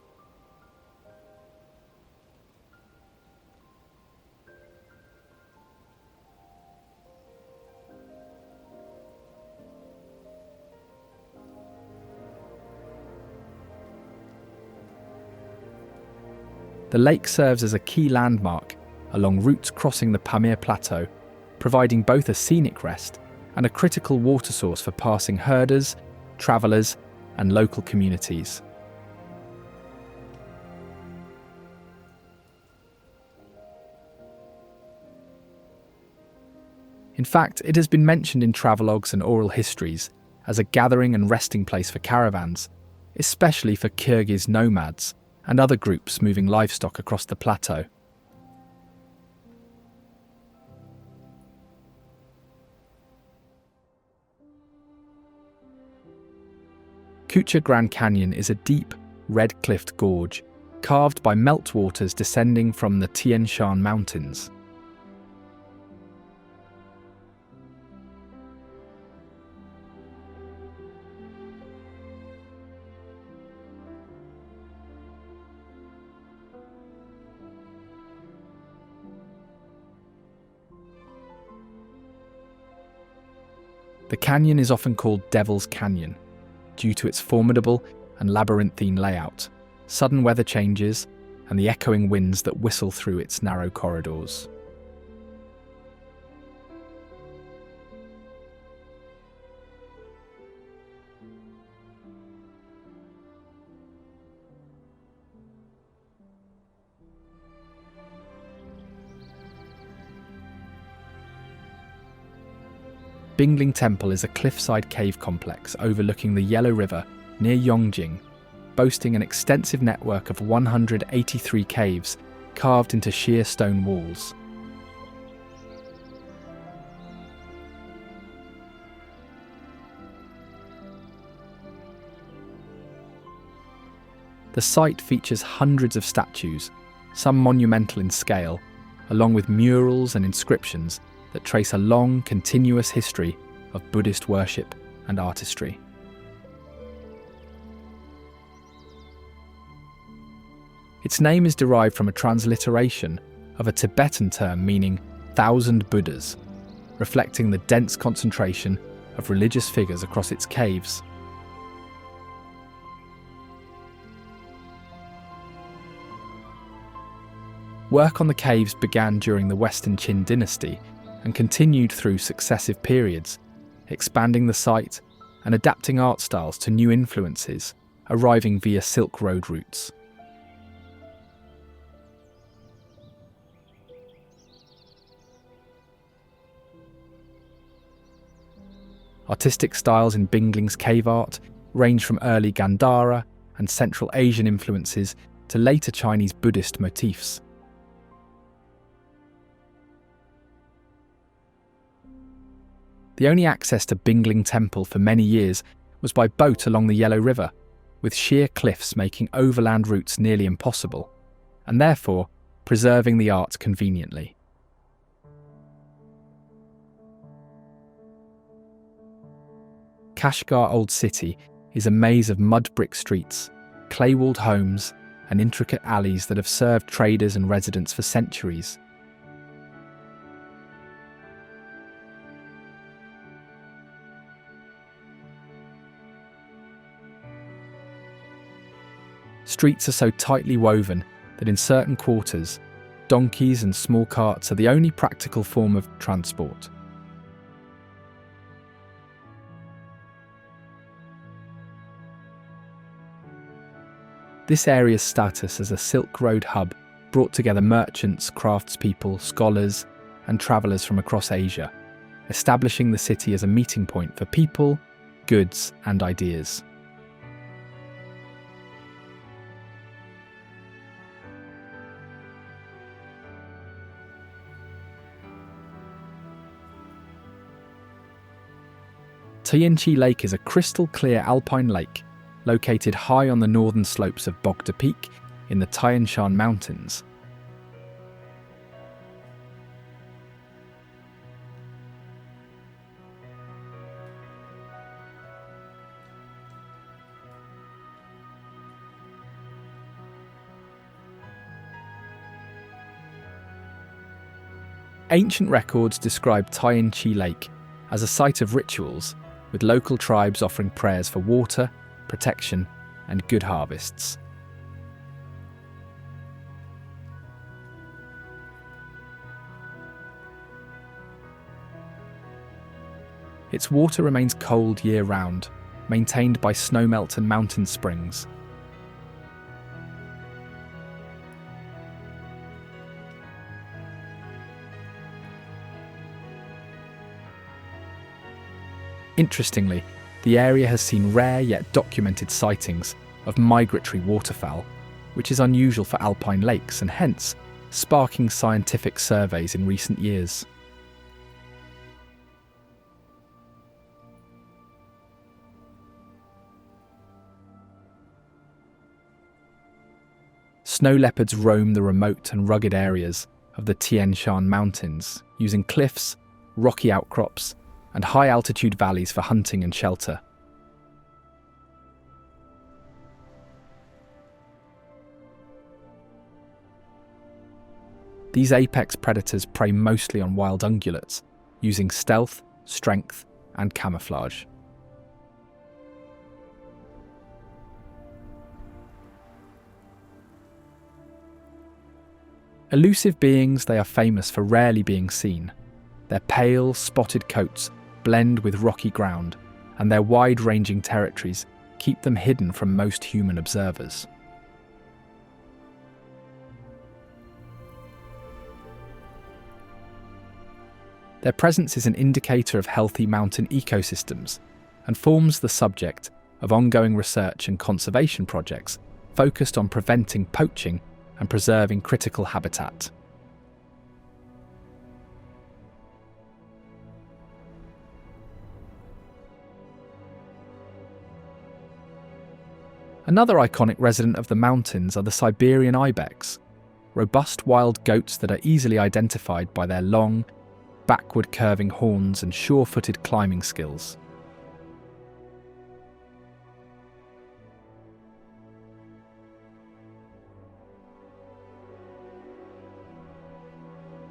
The lake serves as a key landmark along routes crossing the Pamir Plateau, providing both a scenic rest and a critical water source for passing herders, travellers, and local communities. In fact, it has been mentioned in travelogues and oral histories as a gathering and resting place for caravans, especially for Kyrgyz nomads and other groups moving livestock across the plateau. Kucha Grand Canyon is a deep, red-cliffed gorge, carved by meltwaters descending from the Tian Shan Mountains. The canyon is often called Devil's Canyon, due to its formidable and labyrinthine layout, sudden weather changes, and the echoing winds that whistle through its narrow corridors. Bingling Temple is a cliffside cave complex overlooking the Yellow River near Yongjing, boasting an extensive network of 183 caves carved into sheer stone walls. The site features hundreds of statues, some monumental in scale, along with murals and inscriptions that trace a long, continuous history of Buddhist worship and artistry. Its name is derived from a transliteration of a Tibetan term meaning "thousand Buddhas," reflecting the dense concentration of religious figures across its caves. Work on the caves began during the Western Qin dynasty and continued through successive periods, expanding the site and adapting art styles to new influences, arriving via Silk Road routes. Artistic styles in Bingling's cave art range from early Gandhara and Central Asian influences to later Chinese Buddhist motifs. The only access to Bingling Temple for many years was by boat along the Yellow River, with sheer cliffs making overland routes nearly impossible, and therefore preserving the art conveniently. Kashgar Old City is a maze of mud brick streets, clay-walled homes, and intricate alleys that have served traders and residents for centuries. Streets are so tightly woven that in certain quarters, donkeys and small carts are the only practical form of transport. This area's status as a Silk Road hub brought together merchants, craftspeople, scholars, and travellers from across Asia, establishing the city as a meeting point for people, goods, and ideas. Tianqi Lake is a crystal-clear alpine lake located high on the northern slopes of Bogda Peak in the Tian Shan Mountains. Ancient records describe Tianqi Lake as a site of rituals, with local tribes offering prayers for water, protection, and good harvests. Its water remains cold year-round, maintained by snowmelt and mountain springs. Interestingly, the area has seen rare yet documented sightings of migratory waterfowl, which is unusual for alpine lakes and hence sparking scientific surveys in recent years. Snow leopards roam the remote and rugged areas of the Tian Shan Mountains, using cliffs, rocky outcrops, and high-altitude valleys for hunting and shelter. These apex predators prey mostly on wild ungulates, using stealth, strength, and camouflage. Elusive beings, they are famous for rarely being seen. Their pale, spotted coats blend with rocky ground, and their wide-ranging territories keep them hidden from most human observers. Their presence is an indicator of healthy mountain ecosystems and forms the subject of ongoing research and conservation projects focused on preventing poaching and preserving critical habitat. Another iconic resident of the mountains are the Siberian ibex, robust wild goats that are easily identified by their long, backward curving horns and sure-footed climbing skills.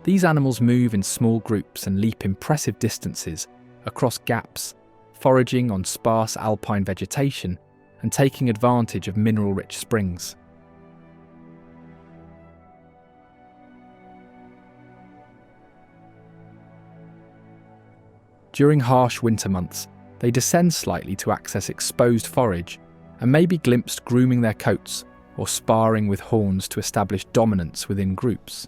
These animals move in small groups and leap impressive distances across gaps, foraging on sparse alpine vegetation and taking advantage of mineral-rich springs. During harsh winter months, they descend slightly to access exposed forage and may be glimpsed grooming their coats or sparring with horns to establish dominance within groups.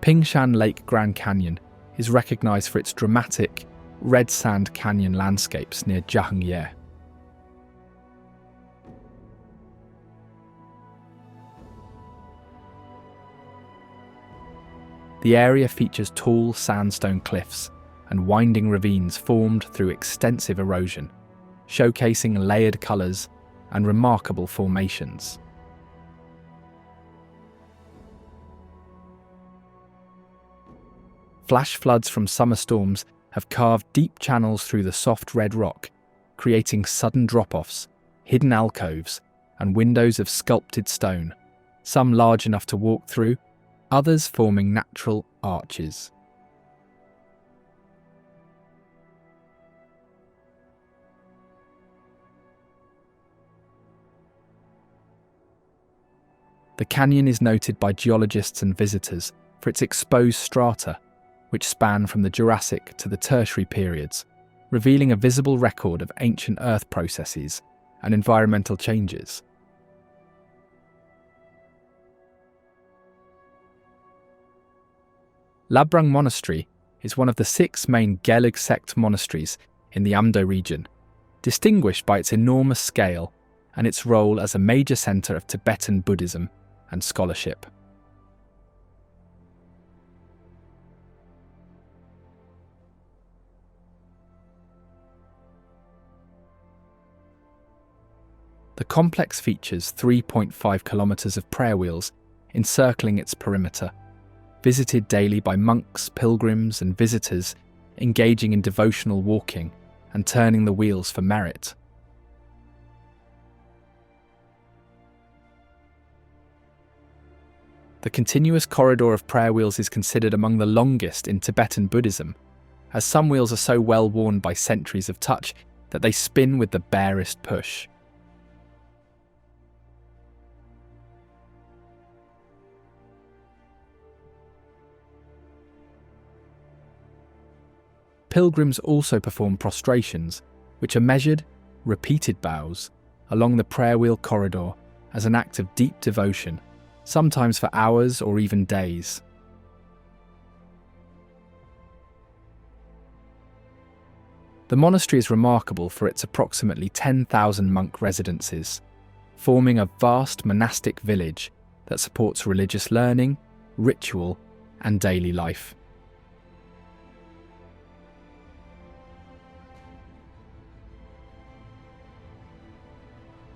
Pingshan Lake Grand Canyon is recognized for its dramatic, red sand canyon landscapes near Zhangye. The area features tall sandstone cliffs and winding ravines formed through extensive erosion, showcasing layered colours and remarkable formations. Flash floods from summer storms have carved deep channels through the soft red rock, creating sudden drop-offs, hidden alcoves, and windows of sculpted stone, some large enough to walk through, others forming natural arches. The canyon is noted by geologists and visitors for its exposed strata, which span from the Jurassic to the Tertiary periods, revealing a visible record of ancient earth processes and environmental changes. Labrang Monastery is one of the 6 main Gelug sect monasteries in the Amdo region, distinguished by its enormous scale and its role as a major centre of Tibetan Buddhism and scholarship. The complex features 3.5 kilometres of prayer wheels encircling its perimeter, visited daily by monks, pilgrims and visitors engaging in devotional walking and turning the wheels for merit. The continuous corridor of prayer wheels is considered among the longest in Tibetan Buddhism, as some wheels are so well worn by centuries of touch that they spin with the barest push. Pilgrims also perform prostrations, which are measured, repeated bows, along the prayer wheel corridor as an act of deep devotion, sometimes for hours or even days. The monastery is remarkable for its approximately 10,000 monk residences, forming a vast monastic village that supports religious learning, ritual, and daily life.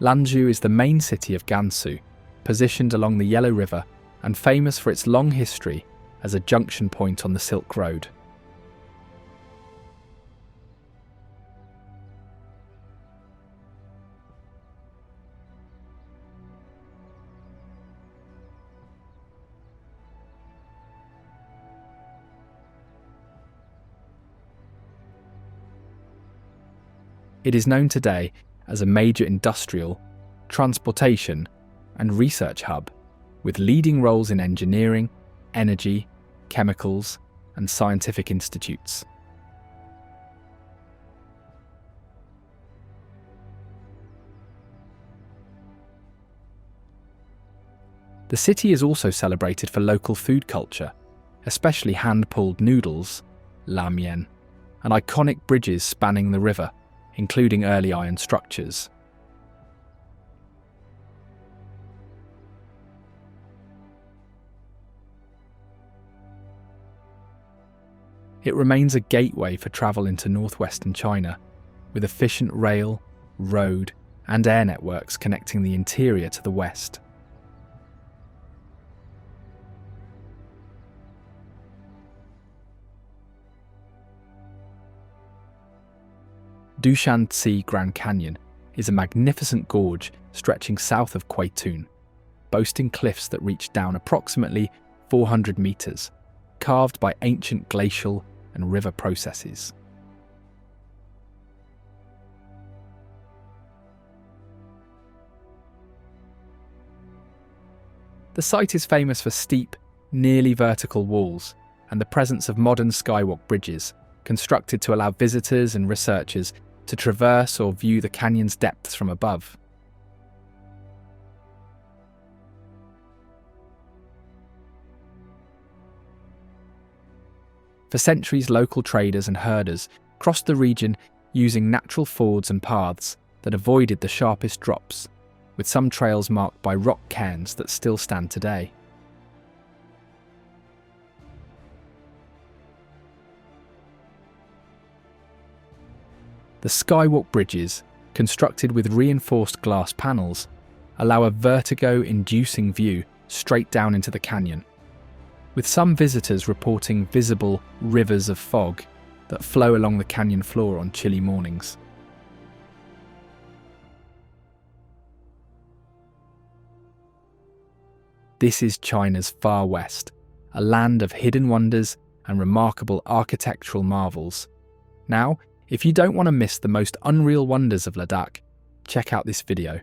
Lanzhou is the main city of Gansu, positioned along the Yellow River and famous for its long history as a junction point on the Silk Road. It is known today as a major industrial, transportation, and research hub, with leading roles in engineering, energy, chemicals, and scientific institutes. The city is also celebrated for local food culture, especially hand-pulled noodles, lamien, and iconic bridges spanning the river, including early iron structures. It remains a gateway for travel into northwestern China, with efficient rail, road, and air networks connecting the interior to the west. Dushanzi Grand Canyon is a magnificent gorge stretching south of Quaitun, boasting cliffs that reach down approximately 400 metres, carved by ancient glacial and river processes. The site is famous for steep, nearly vertical walls and the presence of modern skywalk bridges, constructed to allow visitors and researchers to traverse or view the canyon's depths from above. For centuries, local traders and herders crossed the region using natural fords and paths that avoided the sharpest drops, with some trails marked by rock cairns that still stand today. The skywalk bridges, constructed with reinforced glass panels, allow a vertigo-inducing view straight down into the canyon, with some visitors reporting visible rivers of fog that flow along the canyon floor on chilly mornings. This is China's far west, a land of hidden wonders and remarkable architectural marvels. Now, if you don't want to miss the most unreal wonders of Ladakh, check out this video.